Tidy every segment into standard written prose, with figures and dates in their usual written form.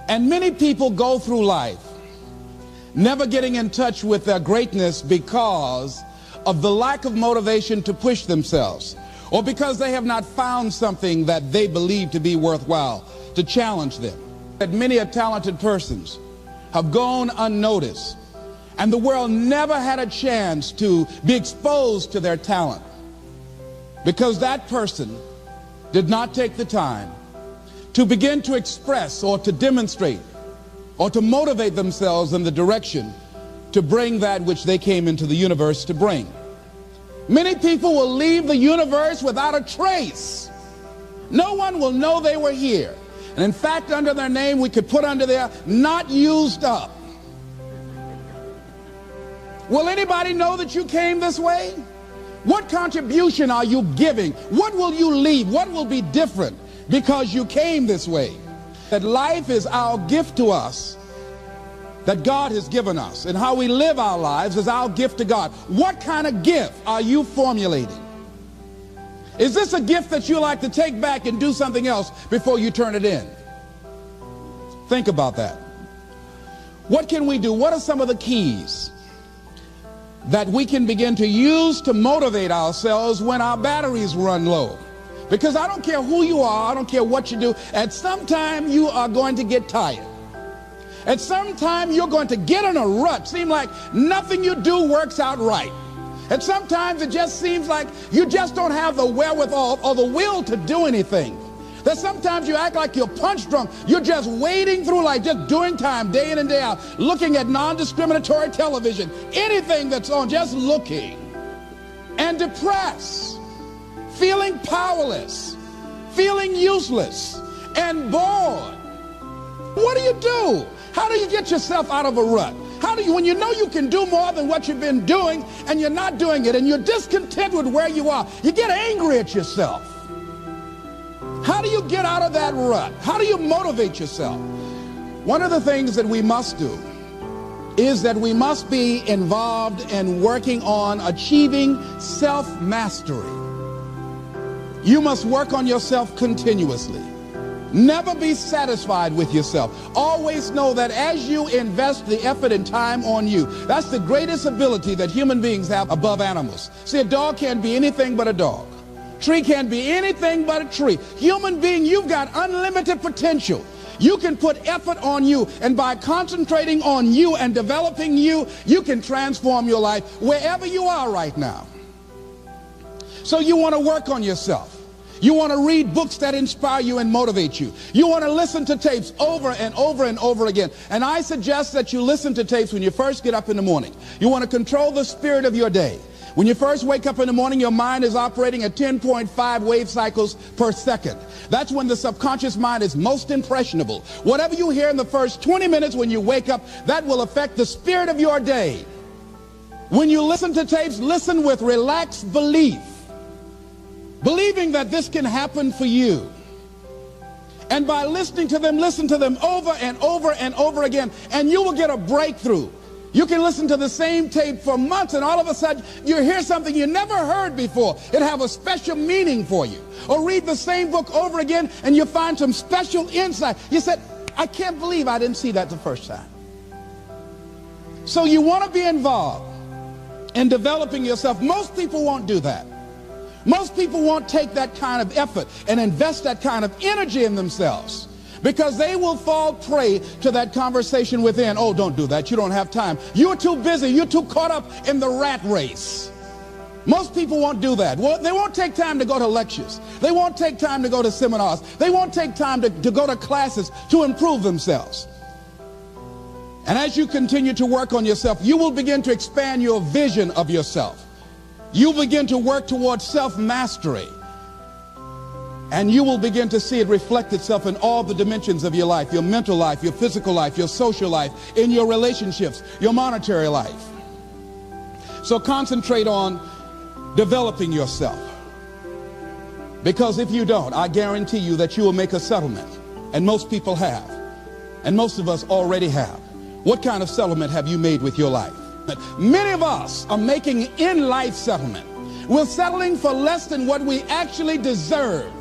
And many people go through life never getting in touch with their greatness because of the lack of motivation to push themselves, or because they have not found something that they believe to be worthwhile to challenge them. That many talented persons have gone unnoticed, and the world never had a chance to be exposed to their talent because that person did not take the time to begin to express or to demonstrate or to motivate themselves in the direction to bring that which they came into the universe to bring. Many people will leave the universe without a trace. No one will know they were here. And in fact, under their name, we could put under there, not used up. Will anybody know that you came this way? What contribution are you giving? What will you leave? What will be different because you came this way? That life is our gift to us, that God has given us, and how we live our lives is our gift to God. What kind of gift are you formulating? Is this a gift that you like to take back and do something else before you turn it in? Think about that. What can we do? What are some of the keys that we can begin to use to motivate ourselves when our batteries run low? Because I don't care who you are, I don't care what you do, at some time you are going to get tired. At some time you're going to get in a rut. Seem like nothing you do works out right. And sometimes it just seems like you just don't have the wherewithal or the will to do anything. That sometimes you act like you're punch drunk. You're just wading through life, just doing time day in and day out, looking at non-discriminatory television, anything that's on, just looking. And depressed, feeling powerless, feeling useless, and bored. What do you do? How do you get yourself out of a rut? How do you, when you know you can do more than what you've been doing and you're not doing it and you're discontent with where you are, you get angry at yourself. How do you get out of that rut? How do you motivate yourself? One of the things that we must do is that we must be involved in working on achieving self-mastery. You must work on yourself continuously. Never be satisfied with yourself. Always know that as you invest the effort and time on you, that's the greatest ability that human beings have above animals. See, a dog can't be anything but a dog. Tree can't be anything but a tree. Human being, you've got unlimited potential. You can put effort on you, and by concentrating on you and developing you, you can transform your life wherever you are right now. So you want to work on yourself. You want to read books that inspire you and motivate you. You want to listen to tapes over and over and over again. And I suggest that you listen to tapes when you first get up in the morning. You want to control the spirit of your day. When you first wake up in the morning, your mind is operating at 10.5 wave cycles per second. That's when the subconscious mind is most impressionable. Whatever you hear in the first 20 minutes when you wake up, that will affect the spirit of your day. When you listen to tapes, listen with relaxed belief, believing that this can happen for you. And by listening to them, listen to them over and over and over again, and you will get a breakthrough. You can listen to the same tape for months, and all of a sudden you hear something you never heard before. It have a special meaning for you. Or read the same book over again, and you find some special insight. You said, I can't believe I didn't see that the first time. So you want to be involved in developing yourself. Most people won't do that. Most people won't take that kind of effort and invest that kind of energy in themselves, because they will fall prey to that conversation within. Oh, don't do that. You don't have time. You're too busy. You're too caught up in the rat race. Most people won't do that. Well, they won't take time to go to lectures. They won't take time to go to seminars. They won't take time to go to classes to improve themselves. And as you continue to work on yourself, you will begin to expand your vision of yourself. You'll begin to work towards self-mastery. And you will begin to see it reflect itself in all the dimensions of your life, your mental life, your physical life, your social life, in your relationships, your monetary life. So concentrate on developing yourself. Because if you don't, I guarantee you that you will make a settlement. And most people have. And most of us already have. What kind of settlement have you made with your life? Many of us are making in-life settlement. We're settling for less than what we actually deserve.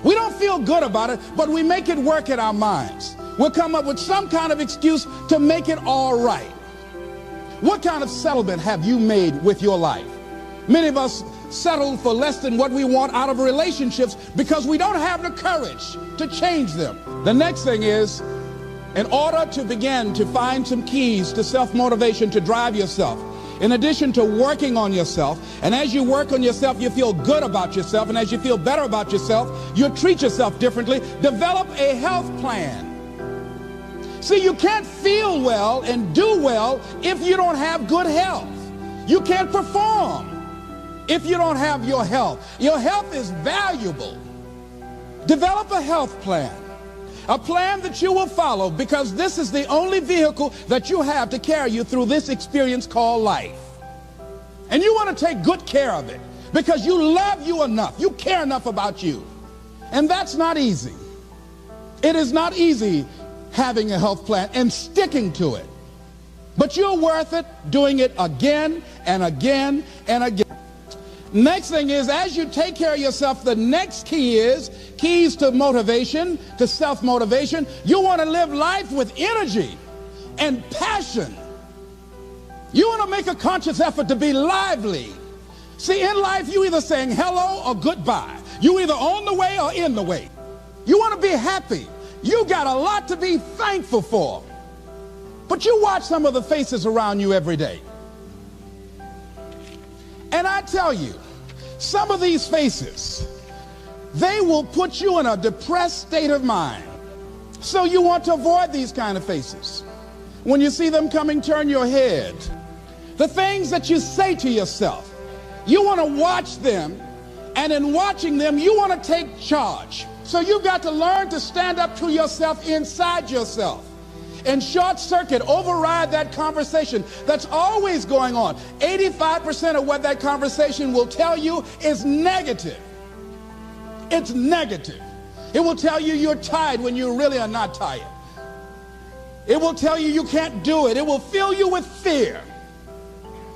We don't feel good about it, but we make it work in our minds. We'll come up with some kind of excuse to make it all right. What kind of settlement have you made with your life? Many of us settle for less than what we want out of relationships because we don't have the courage to change them. The next thing is, in order to begin to find some keys to self-motivation to drive yourself, in addition to working on yourself, and as you work on yourself, you feel good about yourself, and as you feel better about yourself, you treat yourself differently. Develop a health plan. See, you can't feel well and do well if you don't have good health. You can't perform if you don't have your health. Your health is valuable. Develop a health plan. A plan that you will follow, because this is the only vehicle that you have to carry you through this experience called life. And you want to take good care of it because you love you enough. You care enough about you. And that's not easy. It is not easy having a health plan and sticking to it. But you're worth it doing it again and again and again. Next thing is, as you take care of yourself, the next key is keys to motivation, to self-motivation. You want to live life with energy and passion. You want to make a conscious effort to be lively. See, in life, you either saying hello or goodbye. You either on the way or in the way. You want to be happy. You got a lot to be thankful for. But you watch some of the faces around you every day. And I tell you, some of these faces, they will put you in a depressed state of mind. So you want to avoid these kind of faces. When you see them coming, turn your head. The things that you say to yourself, you want to watch them, and in watching them, you want to take charge. So you've got to learn to stand up to yourself inside yourself. And short circuit, override that conversation that's always going on. 85% of what that conversation will tell you is negative. It's negative. It will tell you you're tired when you really are not tired. It will tell you you can't do it. It will fill you with fear.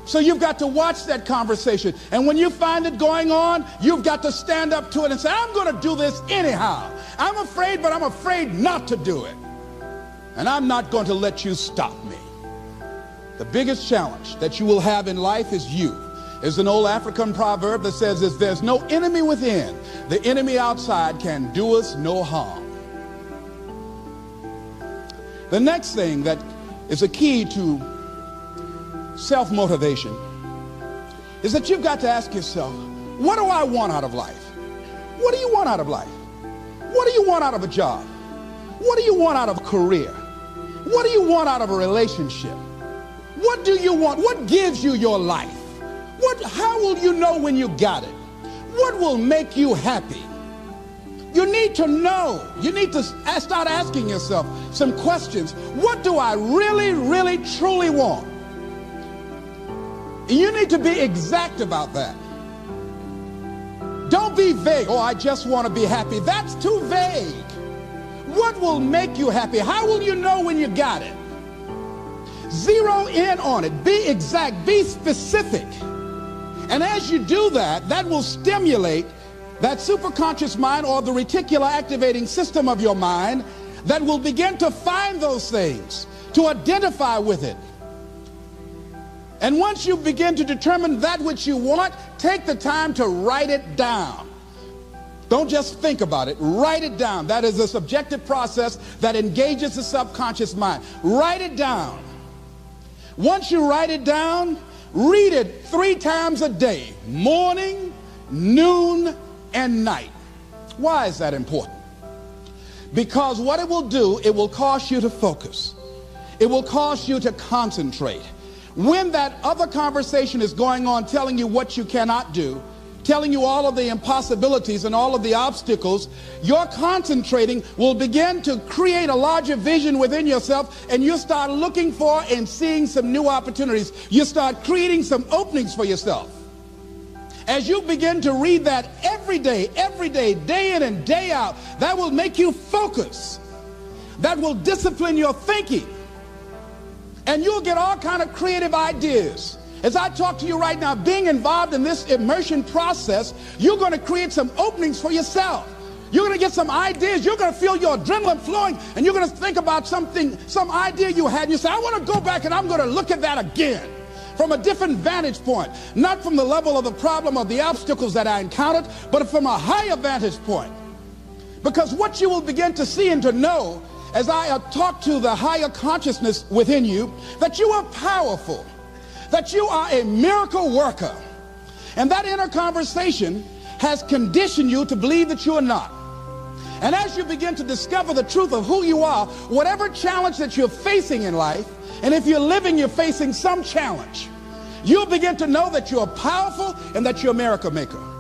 So you've got to watch that conversation. And when you find it going on, you've got to stand up to it and say, I'm going to do this anyhow. I'm afraid, but I'm afraid not to do it. And I'm not going to let you stop me. The biggest challenge that you will have in life is you. There's an old African proverb that says, if there's no enemy within, the enemy outside can do us no harm. The next thing that is a key to self-motivation is that you've got to ask yourself, what do I want out of life? What do you want out of life? What do you want out of a job? What do you want out of a career? What do you want out of a relationship? What do you want? What gives you your life? How will you know when you got it? What will make you happy? You need to know. You need to start asking yourself some questions. What do I really, really, truly want? You need to be exact about that. Don't be vague. Oh, I just want to be happy. That's too vague. What will make you happy? How will you know when you got it? Zero in on it. Be exact. Be specific. And as you do that, that will stimulate that superconscious mind, or the reticular activating system of your mind, that will begin to find those things, to identify with it. And once you begin to determine that which you want, take the time to write it down. Don't just think about it. Write it down. That is a subjective process that engages the subconscious mind. Write it down. Once you write it down, read it 3 times a day, morning, noon, and night. Why is that important? Because what it will do, it will cause you to focus. It will cause you to concentrate. When that other conversation is going on telling you what you cannot do, telling you all of the impossibilities and all of the obstacles, your concentrating will begin to create a larger vision within yourself, and you start looking for and seeing some new opportunities. You start creating some openings for yourself. As you begin to read that every day, day in and day out, that will make you focus. That will discipline your thinking. And you'll get all kind of creative ideas. As I talk to you right now, being involved in this immersion process, you're going to create some openings for yourself. You're going to get some ideas. You're going to feel your adrenaline flowing, and you're going to think about something, some idea you had. You say, I want to go back and I'm going to look at that again from a different vantage point, not from the level of the problem or the obstacles that I encountered, but from a higher vantage point. Because what you will begin to see and to know as I talk to the higher consciousness within you, that you are powerful, that you are a miracle worker. And that inner conversation has conditioned you to believe that you are not. And as you begin to discover the truth of who you are, whatever challenge that you're facing in life, and if you're living, you're facing some challenge, you'll begin to know that you're powerful and that you're a miracle maker.